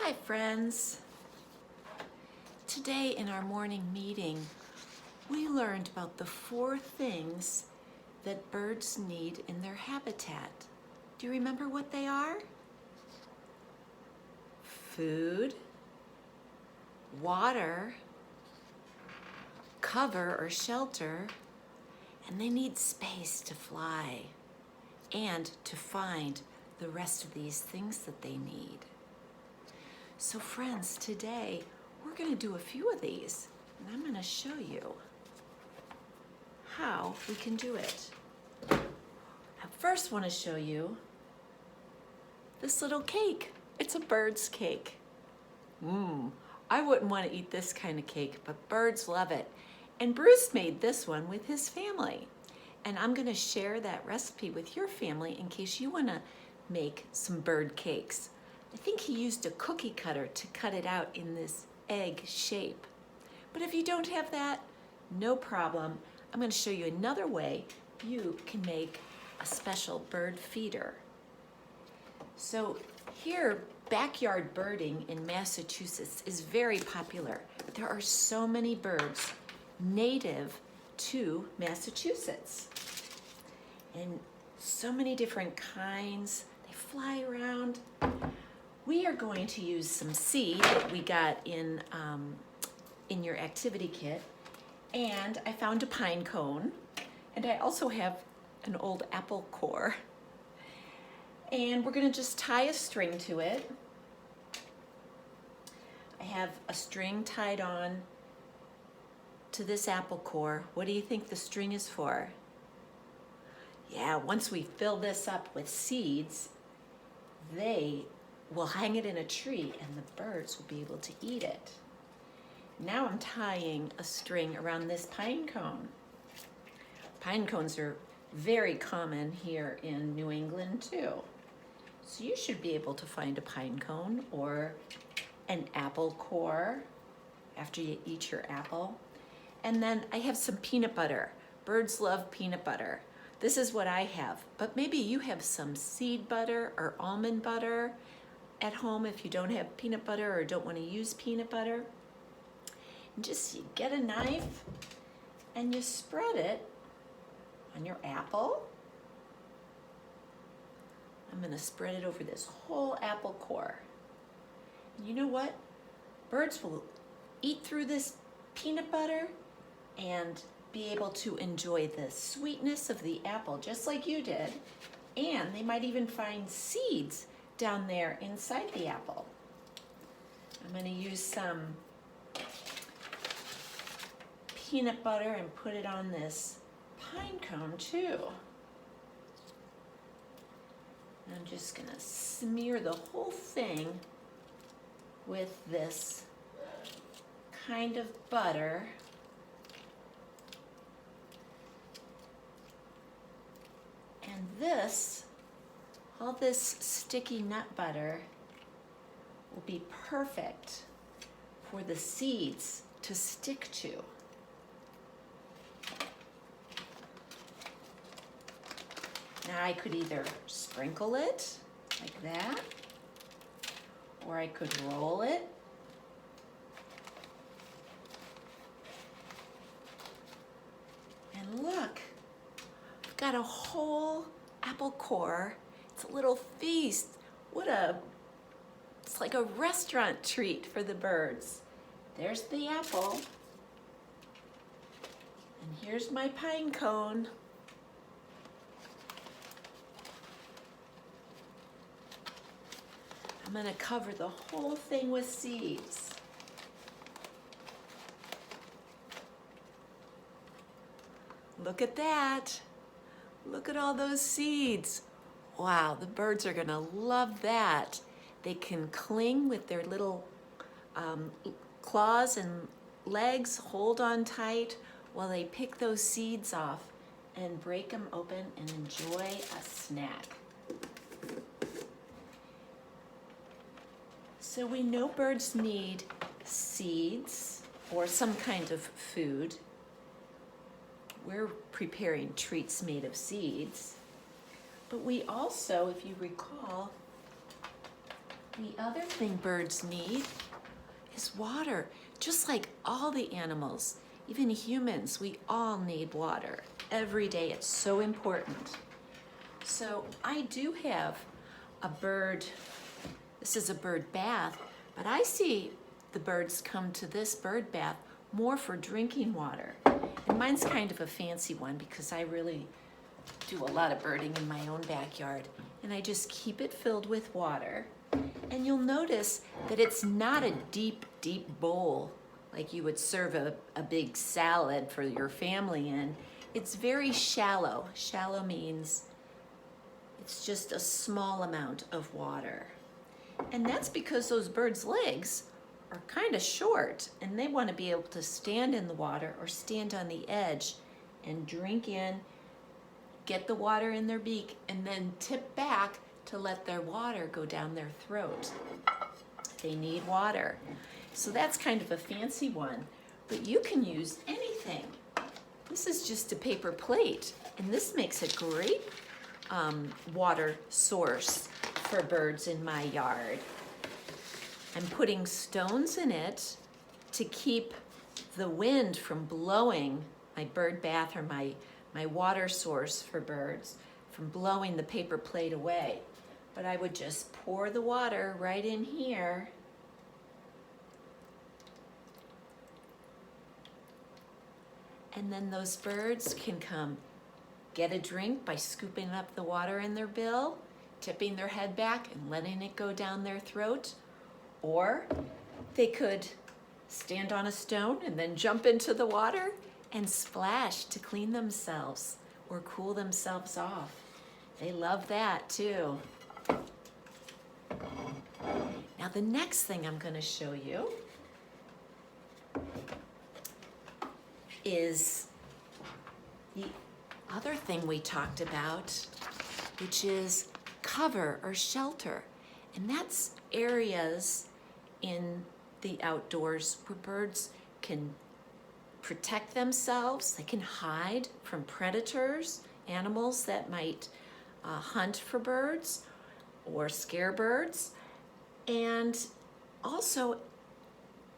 Hi friends. Today in our morning meeting, we learned about the 4 things that birds need in their habitat. Do you remember what they are? Food, water, cover or shelter, and they need space to fly and to find the rest of these things that they need. So friends, today we're going to do a few of these, and I'm going to show you how we can do it. I first want to show you this little cake. It's a bird's cake. I wouldn't want to eat this kind of cake, but birds love it. And Bruce made this one with his family. And I'm going to share that recipe with your family in case you want to make some bird cakes. I think he used a cookie cutter to cut it out in this egg shape. But if you don't have that, no problem. I'm going to show you another way you can make a special bird feeder. So here, backyard birding in Massachusetts is very popular. There are so many birds native to Massachusetts. And so many different kinds. They fly around. We are going to use some seed that we got in your activity kit. And I found a pine cone. And I also have an old apple core. And we're going to just tie a string to it. I have a string tied on to this apple core. What do you think the string is for? Yeah, once we fill this up with seeds, they will hang it in a tree and the birds will be able to eat it. Now I'm tying a string around this pine cone. Pine cones are very common here in New England too. So you should be able to find a pine cone or an apple core after you eat your apple. And then I have some peanut butter. Birds love peanut butter. This is what I have, but maybe you have some seed butter or almond butter at home if you don't have peanut butter or don't want to use peanut butter. And just you get a knife and you spread it on your apple. I'm going to spread it over this whole apple core. And you know what? Birds will eat through this peanut butter and be able to enjoy the sweetness of the apple just like you did. And they might even find seeds down there inside the apple. I'm going to use some peanut butter and put it on this pine cone too. I'm just going to smear the whole thing with this kind of butter. And this, all this sticky nut butter will be perfect for the seeds to stick to. Now I could either sprinkle it like that, or I could roll it. And look, I've got a whole apple core. It's a little feast. It's like a restaurant treat for the birds. There's the apple. And here's my pine cone. I'm going to cover the whole thing with seeds. Look at that. Look at all those seeds. Wow, the birds are going to love that. They can cling with their little claws and legs, hold on tight while they pick those seeds off and break them open and enjoy a snack. So we know birds need seeds or some kind of food. We're preparing treats made of seeds. But we also, if you recall, The other thing birds need is water, just like all the animals, even humans, we all need water. Every day, it's so important. So I do have a bird, this is a bird bath, but I see the birds come to this bird bath more for drinking water. And mine's kind of a fancy one because I really do a lot of birding in my own backyard. And I just keep it filled with water. And you'll notice that it's not a deep, deep bowl like you would serve a big salad for your family in. It's very shallow. Shallow means it's just a small amount of water. And that's because those birds' legs are kind of short and they want to be able to stand in the water or stand on the edge and drink in, get the water in their beak, and then tip back to let their water go down their throat. They need water. So that's kind of a fancy one, but you can use anything. This is just a paper plate, and this makes a great water source for birds in my yard. I'm putting stones in it to keep the wind from blowing my bird bath or my water source for birds from blowing the paper plate away. But I would just pour the water right in here. And then those birds can come get a drink by scooping up the water in their bill, tipping their head back and letting it go down their throat. Or they could stand on a stone and then jump into the water and splash to clean themselves or cool themselves off. They love that too. Now the next thing I'm going to show you is the other thing we talked about, which is cover or shelter. And that's areas in the outdoors where birds can protect themselves. They can hide from predators, animals that might hunt for birds or scare birds. And also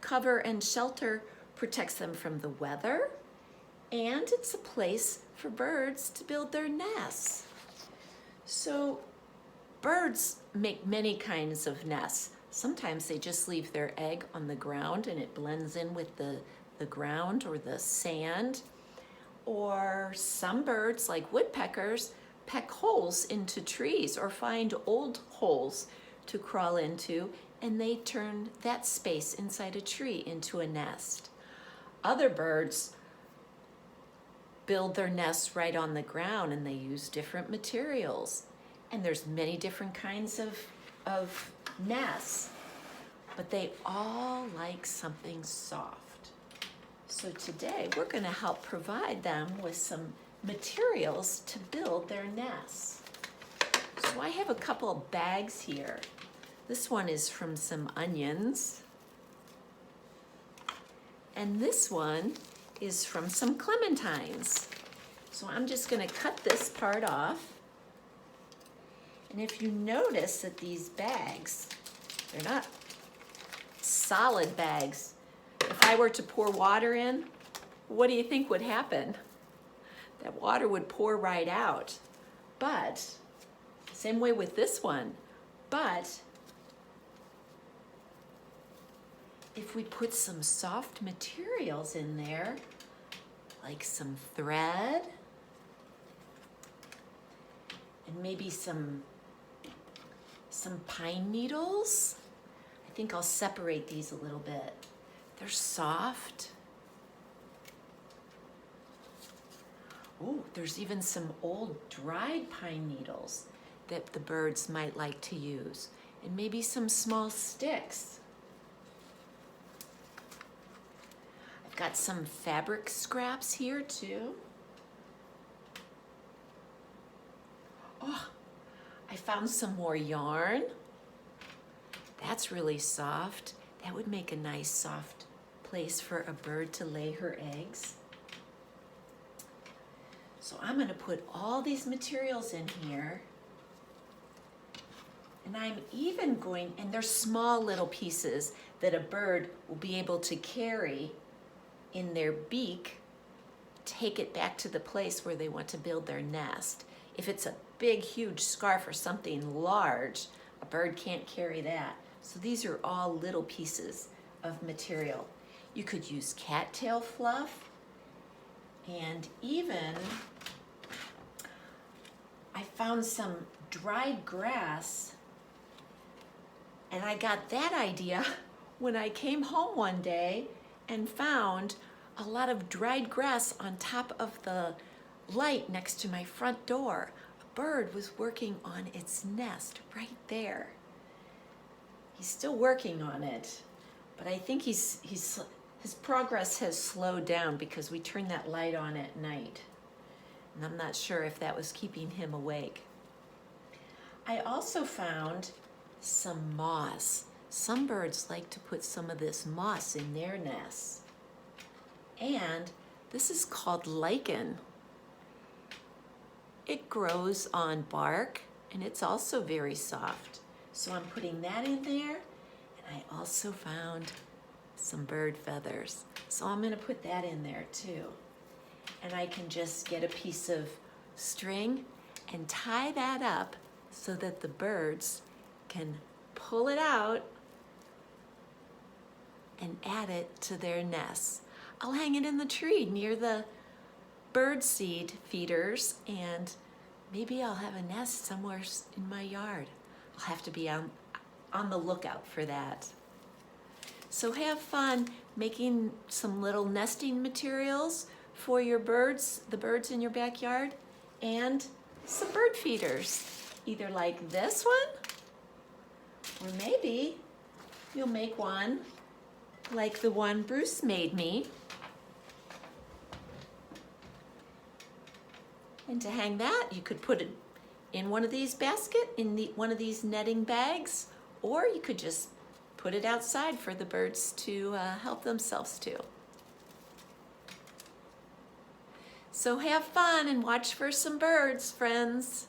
cover and shelter protects them from the weather, and it's a place for birds to build their nests. So birds make many kinds of nests. Sometimes they just leave their egg on the ground and it blends in with the ground or the sand. Or some birds, like woodpeckers, peck holes into trees or find old holes to crawl into, and they turn that space inside a tree into a nest. Other birds build their nests right on the ground and they use different materials. And there's many different kinds of nests, but they all like something soft. So today we're going to help provide them with some materials to build their nests. So I have a couple of bags here. This one is from some onions. And this one is from some clementines. So I'm just going to cut this part off. And if you notice that these bags, they're not solid bags. If I were to pour water in, what do you think would happen? That water would pour right out. But, same way with this one. But, if we put some soft materials in there, like some thread, and maybe some pine needles. I think I'll separate these a little bit. They're soft. Oh, there's even some old dried pine needles that the birds might like to use. And maybe some small sticks. I've got some fabric scraps here too. Oh, I found some more yarn. That's really soft. That would make a nice soft place for a bird to lay her eggs. So I'm going to put all these materials in here. And I'm even going, and they're small little pieces that a bird will be able to carry in their beak, take it back to the place where they want to build their nest. If it's a big, huge scarf or something large, a bird can't carry that. So these are all little pieces of material. You could use cattail fluff, and even I found some dried grass, and I got that idea when I came home one day and found a lot of dried grass on top of the light next to my front door. A bird was working on its nest right there. He's still working on it, but I think his progress has slowed down because we turned that light on at night. And I'm not sure if that was keeping him awake. I also found some moss. Some birds like to put some of this moss in their nests. And this is called lichen. It grows on bark and it's also very soft. So I'm putting that in there, and I also found some bird feathers. So I'm gonna put that in there too. And I can just get a piece of string and tie that up so that the birds can pull it out and add it to their nests. I'll hang it in the tree near the bird seed feeders, and maybe I'll have a nest somewhere in my yard. I'll have to be on the lookout for that. So have fun making some little nesting materials for your birds, the birds in your backyard, and some bird feeders. Either like this one, or maybe you'll make one like the one Bruce made me. And to hang that, you could put it in one of these one of these netting bags, or you could just put it outside for the birds to help themselves to. So have fun and watch for some birds, friends.